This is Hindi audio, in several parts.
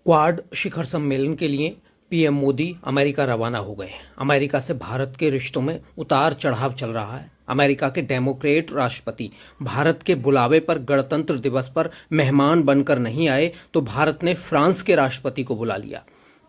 क्वाड शिखर सम्मेलन के लिए पीएम मोदी अमेरिका रवाना हो गए। अमेरिका से भारत के रिश्तों में उतार चढ़ाव चल रहा है। अमेरिका के डेमोक्रेट राष्ट्रपति भारत के बुलावे पर गणतंत्र दिवस पर मेहमान बनकर नहीं आए तो भारत ने फ्रांस के राष्ट्रपति को बुला लिया।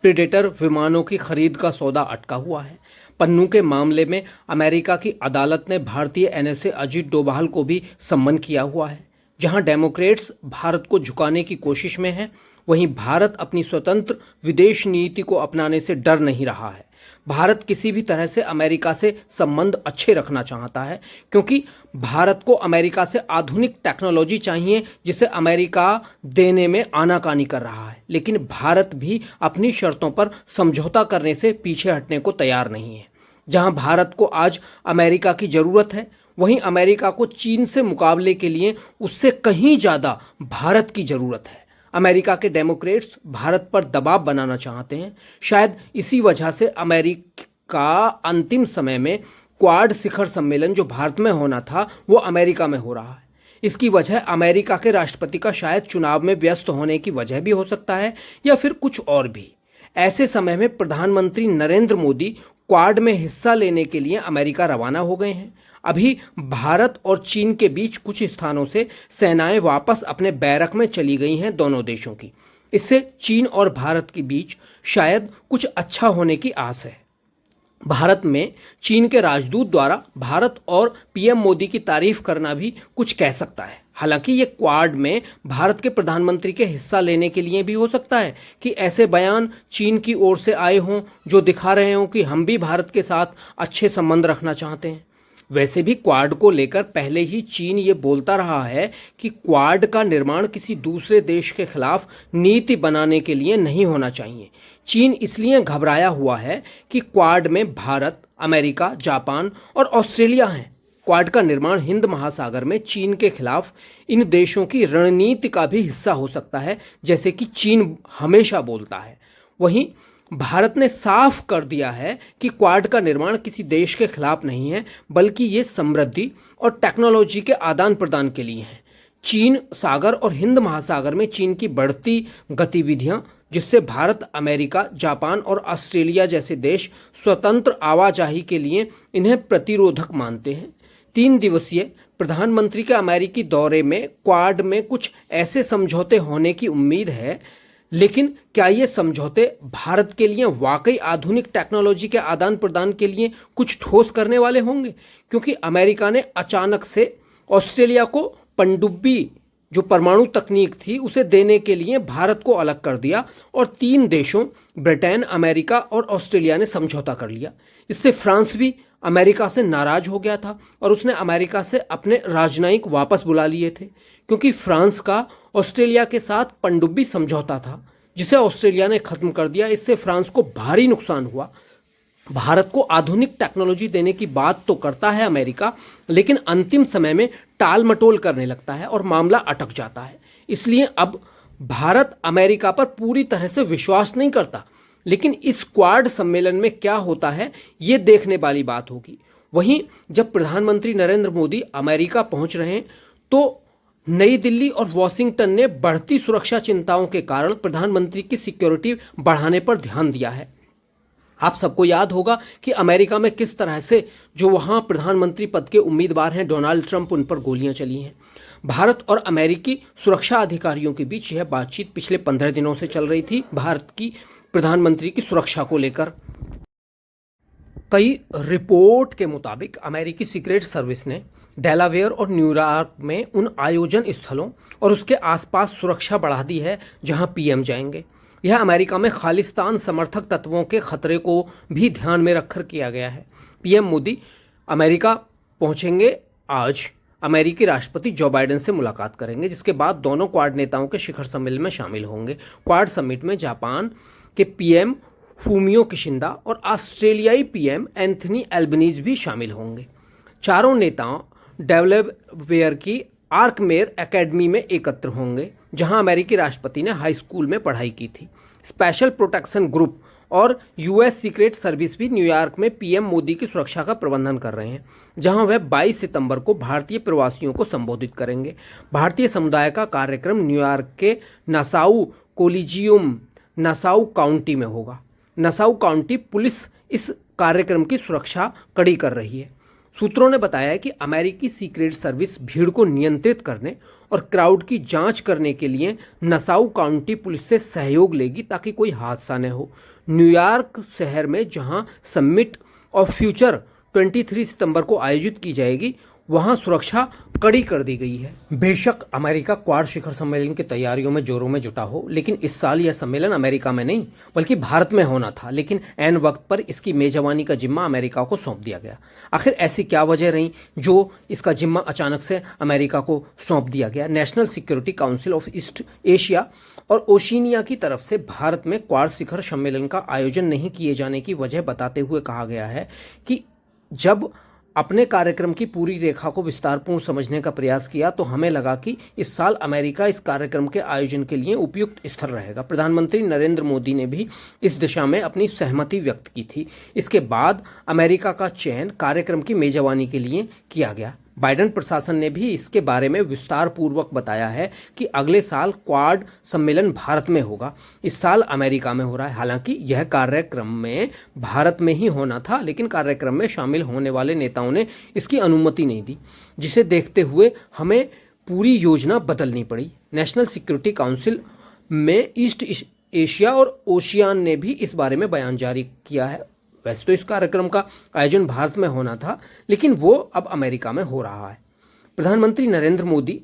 प्रीडेटर विमानों की खरीद का सौदा अटका हुआ है। पन्नू के मामले में अमेरिका की अदालत ने भारतीय एनएसए अजीत डोभाल को भी सम्मन किया हुआ है। जहां डेमोक्रेट्स भारत को झुकाने की कोशिश में हैं, वहीं भारत अपनी स्वतंत्र विदेश नीति को अपनाने से डर नहीं रहा है। भारत किसी भी तरह से अमेरिका से संबंध अच्छे रखना चाहता है, क्योंकि भारत को अमेरिका से आधुनिक टेक्नोलॉजी चाहिए जिसे अमेरिका देने में आनाकानी कर रहा है। लेकिन भारत भी अपनी शर्तों पर समझौता करने से पीछे हटने को तैयार नहीं है। जहां भारत को आज अमेरिका की जरूरत है, वहीं अमेरिका को चीन से मुकाबले के लिए उससे कहीं ज्यादा भारत की जरूरत है। अमेरिका के डेमोक्रेट्स भारत पर दबाव बनाना चाहते हैं। शायद इसी वजह से अमेरिका अंतिम समय में क्वाड शिखर सम्मेलन जो भारत में होना था वो अमेरिका में हो रहा है। इसकी वजह अमेरिका के राष्ट्रपति का शायद चुनाव में व्यस्त होने की वजह भी हो सकता है, या फिर कुछ और भी। ऐसे समय में प्रधानमंत्री नरेंद्र मोदी क्वाड में हिस्सा लेने के लिए अमेरिका रवाना हो गए हैं। अभी भारत और चीन के बीच कुछ स्थानों से सेनाएं वापस अपने बैरक में चली गई हैं दोनों देशों की। इससे चीन और भारत के बीच शायद कुछ अच्छा होने की आस है। भारत में चीन के राजदूत द्वारा भारत और पीएम मोदी की तारीफ करना भी कुछ कह सकता है। हालांकि ये क्वाड में भारत के प्रधानमंत्री के हिस्सा लेने के लिए भी हो सकता है कि ऐसे बयान चीन की ओर से आए हों जो दिखा रहे हों कि हम भी भारत के साथ अच्छे संबंध रखना चाहते हैं। वैसे भी क्वाड को लेकर पहले ही चीन ये बोलता रहा है कि क्वाड का निर्माण किसी दूसरे देश के खिलाफ नीति बनाने के लिए नहीं होना चाहिए। चीन इसलिए घबराया हुआ है कि क्वाड में भारत, अमेरिका, जापान और ऑस्ट्रेलिया हैं। क्वाड का निर्माण हिंद महासागर में चीन के खिलाफ इन देशों की रणनीति का भी हिस्सा हो सकता है, जैसे कि चीन हमेशा बोलता है। वहीं भारत ने साफ कर दिया है कि क्वाड का निर्माण किसी देश के खिलाफ नहीं है, बल्कि ये समृद्धि और टेक्नोलॉजी के आदान प्रदान के लिए है। चीन सागर और हिंद महासागर में चीन की बढ़ती गतिविधियां, जिससे भारत, अमेरिका, जापान और ऑस्ट्रेलिया जैसे देश स्वतंत्र आवाजाही के लिए इन्हें प्रतिरोधक मानते हैं। 3 दिवसीय प्रधानमंत्री के अमेरिकी दौरे में क्वाड में कुछ ऐसे समझौते होने की उम्मीद है, लेकिन क्या ये समझौते भारत के लिए वाकई आधुनिक टेक्नोलॉजी के आदान प्रदान के लिए कुछ ठोस करने वाले होंगे? क्योंकि अमेरिका ने अचानक से ऑस्ट्रेलिया को पनडुब्बी जो परमाणु तकनीक थी उसे देने के लिए भारत को अलग कर दिया और 3 देशों ब्रिटेन, अमेरिका और ऑस्ट्रेलिया ने समझौता कर लिया। इससे फ्रांस भी अमेरिका से नाराज हो गया था और उसने अमेरिका से अपने राजनयिक वापस बुला लिए थे, क्योंकि फ्रांस का ऑस्ट्रेलिया के साथ पनडुब्बी समझौता था जिसे ऑस्ट्रेलिया ने खत्म कर दिया। इससे फ्रांस को भारी नुकसान हुआ। भारत को आधुनिक टेक्नोलॉजी देने की बात तो करता है अमेरिका, लेकिन अंतिम समय में टाल मटोल करने लगता है और मामला अटक जाता है। इसलिए अब भारत अमेरिका पर पूरी तरह से विश्वास नहीं करता। लेकिन इस क्वाड सम्मेलन में क्या होता है ये देखने वाली बात होगी। वहीं जब प्रधानमंत्री नरेंद्र मोदी अमेरिका पहुंच रहे हैं तो नई दिल्ली और वॉशिंगटन ने बढ़ती सुरक्षा चिंताओं के कारण प्रधानमंत्री की सिक्योरिटी बढ़ाने पर ध्यान दिया है। आप सबको याद होगा कि अमेरिका में किस तरह से जो वहां प्रधानमंत्री पद के उम्मीदवार हैं डोनाल्ड ट्रंप, उन पर गोलियां चली हैं। भारत और अमेरिकी सुरक्षा अधिकारियों के बीच यह बातचीत पिछले 15 दिनों से चल रही थी, भारत की प्रधानमंत्री की सुरक्षा को लेकर। कई रिपोर्ट के मुताबिक अमेरिकी सीक्रेट सर्विस ने डेलावेयर और न्यूयॉर्क में उन आयोजन स्थलों और उसके आसपास सुरक्षा बढ़ा दी है जहां पीएम जाएंगे। यह अमेरिका में खालिस्तान समर्थक तत्वों के खतरे को भी ध्यान में रखकर किया गया है। पीएम मोदी अमेरिका पहुंचेंगे। आज अमेरिकी राष्ट्रपति जो बाइडेन से मुलाकात करेंगे, जिसके बाद दोनों क्वाड नेताओं के शिखर सम्मेलन में शामिल होंगे। क्वाड समिट में जापान के पीएम फूमियो किशिंदा और ऑस्ट्रेलियाई पीएम एंथनी एल्बनीज भी शामिल होंगे। चारों नेताओं डेलावेयर की आर्कमेयर एकेडमी में एकत्र होंगे, जहां अमेरिकी राष्ट्रपति ने हाई स्कूल में पढ़ाई की थी। स्पेशल प्रोटेक्शन ग्रुप और यूएस सीक्रेट सर्विस भी न्यूयॉर्क में पीएम मोदी की सुरक्षा का प्रबंधन कर रहे हैं, जहां वह 22 सितंबर को भारतीय प्रवासियों को संबोधित करेंगे। भारतीय समुदाय का कार्यक्रम न्यूयॉर्क के नासाउ कोलिजियम नसाउ काउंटी में होगा। नसाउ काउंटी पुलिस इस कार्यक्रम की सुरक्षा कड़ी कर रही है। सूत्रों ने बताया कि अमेरिकी सीक्रेट सर्विस भीड़ को नियंत्रित करने और क्राउड की जांच करने के लिए नसाउ काउंटी पुलिस से सहयोग लेगी ताकि कोई हादसा न हो। न्यूयॉर्क शहर में जहां समिट ऑफ फ्यूचर 23 सितंबर को आयोजित की जाएगी, वहां सुरक्षा कड़ी कर दी गई है। बेशक अमेरिका क्वाड शिखर सम्मेलन की तैयारियों में जोरों में जुटा हो, लेकिन इस साल यह सम्मेलन अमेरिका में नहीं बल्कि भारत में होना था, लेकिन ऐन वक्त पर इसकी मेजबानी का जिम्मा अमेरिका को सौंप दिया गया। आखिर ऐसी क्या वजह रही जो इसका जिम्मा अचानक से अमेरिका को सौंप दिया गया? National security council of east Asia और ओशिनिया की तरफ से भारत में क्वाड शिखर सम्मेलन का आयोजन नहीं किए जाने की वजह बताते हुए कहा गया है कि जब अपने कार्यक्रम की पूरी रेखा को विस्तारपूर्ण समझने का प्रयास किया तो हमें लगा कि इस साल अमेरिका इस कार्यक्रम के आयोजन के लिए उपयुक्त स्थल रहेगा। प्रधानमंत्री नरेंद्र मोदी ने भी इस दिशा में अपनी सहमति व्यक्त की थी। इसके बाद अमेरिका का चयन कार्यक्रम की मेजबानी के लिए किया गया। बाइडेन प्रशासन ने भी इसके बारे में विस्तार पूर्वक बताया है कि अगले साल क्वाड सम्मेलन भारत में होगा, इस साल अमेरिका में हो रहा है। हालांकि यह कार्यक्रम में भारत में ही होना था, लेकिन कार्यक्रम में शामिल होने वाले नेताओं ने इसकी अनुमति नहीं दी, जिसे देखते हुए हमें पूरी योजना बदलनी पड़ी। नेशनल सिक्योरिटी काउंसिल में ईस्ट एशिया और ओशियान ने भी इस बारे में बयान जारी किया है। वैसे तो इस कार्यक्रम का आयोजन भारत में होना था, लेकिन वो अब अमेरिका में हो रहा है। प्रधानमंत्री नरेंद्र मोदी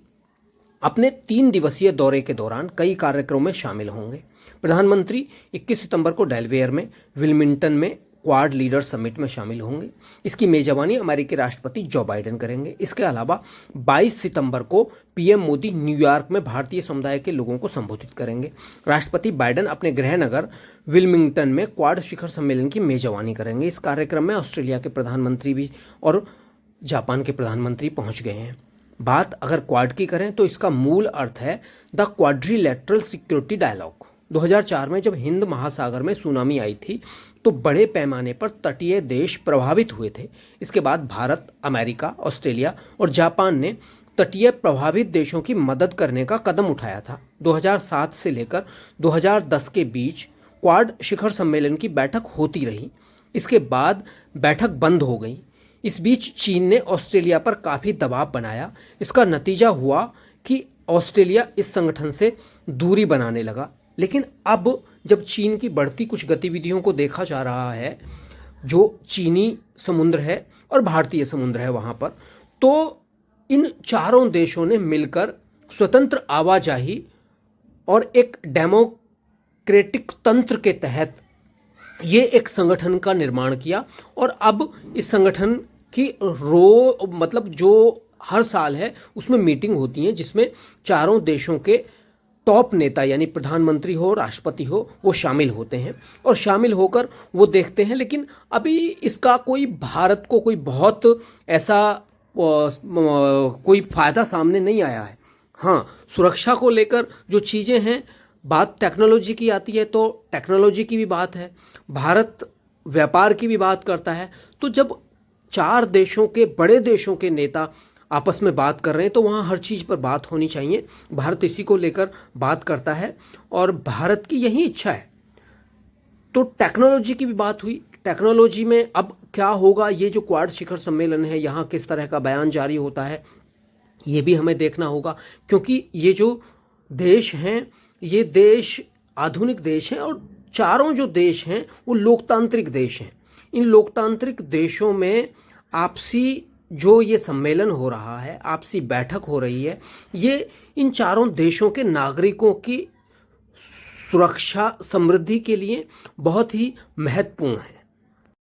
अपने 3 दिवसीय दौरे के दौरान कई कार्यक्रमों में शामिल होंगे। प्रधानमंत्री 21 सितंबर को डेलवेयर में विल्मिंगटन में क्वाड लीडर समिट में शामिल होंगे। इसकी मेजबानी अमेरिकी राष्ट्रपति जो बाइडेन करेंगे। इसके अलावा 22 सितंबर को पीएम मोदी न्यूयॉर्क में भारतीय समुदाय के लोगों को संबोधित करेंगे। राष्ट्रपति बाइडेन अपने गृह नगर विल्मिंगटन में क्वाड शिखर सम्मेलन की मेजबानी करेंगे। इस कार्यक्रम में ऑस्ट्रेलिया के प्रधानमंत्री भी और जापान के प्रधानमंत्री पहुंच गए हैं। बात अगर क्वाड की करें तो इसका मूल अर्थ है द क्वाड्रिलैटरल सिक्योरिटी डायलॉग। 2004 में जब हिंद महासागर में सुनामी आई थी तो बड़े पैमाने पर तटीय देश प्रभावित हुए थे। इसके बाद भारत, अमेरिका, ऑस्ट्रेलिया और जापान ने तटीय प्रभावित देशों की मदद करने का कदम उठाया था। 2007 से लेकर 2010 के बीच क्वाड शिखर सम्मेलन की बैठक होती रही। इसके बाद बैठक बंद हो गई। इस बीच चीन ने ऑस्ट्रेलिया पर काफ़ी दबाव बनाया। इसका नतीजा हुआ कि ऑस्ट्रेलिया इस संगठन से दूरी बनाने लगा। लेकिन अब जब चीन की बढ़ती कुछ गतिविधियों को देखा जा रहा है, जो चीनी समुद्र है और भारतीय समुद्र है वहाँ पर, तो इन चारों देशों ने मिलकर स्वतंत्र आवाजाही और एक डेमोक्रेटिक तंत्र के तहत ये एक संगठन का निर्माण किया। और अब इस संगठन की मतलब जो हर साल है उसमें मीटिंग होती है, जिसमें चारों देशों के टॉप नेता यानी प्रधानमंत्री हो, राष्ट्रपति हो, वो शामिल होते हैं और शामिल होकर वो देखते हैं। लेकिन अभी इसका कोई भारत को कोई बहुत ऐसा कोई फ़ायदा सामने नहीं आया है। हाँ, सुरक्षा को लेकर जो चीज़ें हैं, बात टेक्नोलॉजी की आती है तो टेक्नोलॉजी की भी बात है, भारत व्यापार की भी बात करता है। तो जब 4 देशों के बड़े देशों के नेता आपस में बात कर रहे हैं तो वहाँ हर चीज़ पर बात होनी चाहिए। भारत इसी को लेकर बात करता है और भारत की यही इच्छा है। तो टेक्नोलॉजी की भी बात हुई। टेक्नोलॉजी में अब क्या होगा, ये जो क्वाड शिखर सम्मेलन है, यहाँ किस तरह का बयान जारी होता है, ये भी हमें देखना होगा। क्योंकि ये जो देश हैं, ये देश आधुनिक देश हैं और चारों जो देश हैं वो लोकतांत्रिक देश हैं। इन लोकतांत्रिक देशों में आपसी जो ये सम्मेलन हो रहा है, आपसी बैठक हो रही है, ये इन चारों देशों के नागरिकों की सुरक्षा, समृद्धि के लिए बहुत ही महत्वपूर्ण है।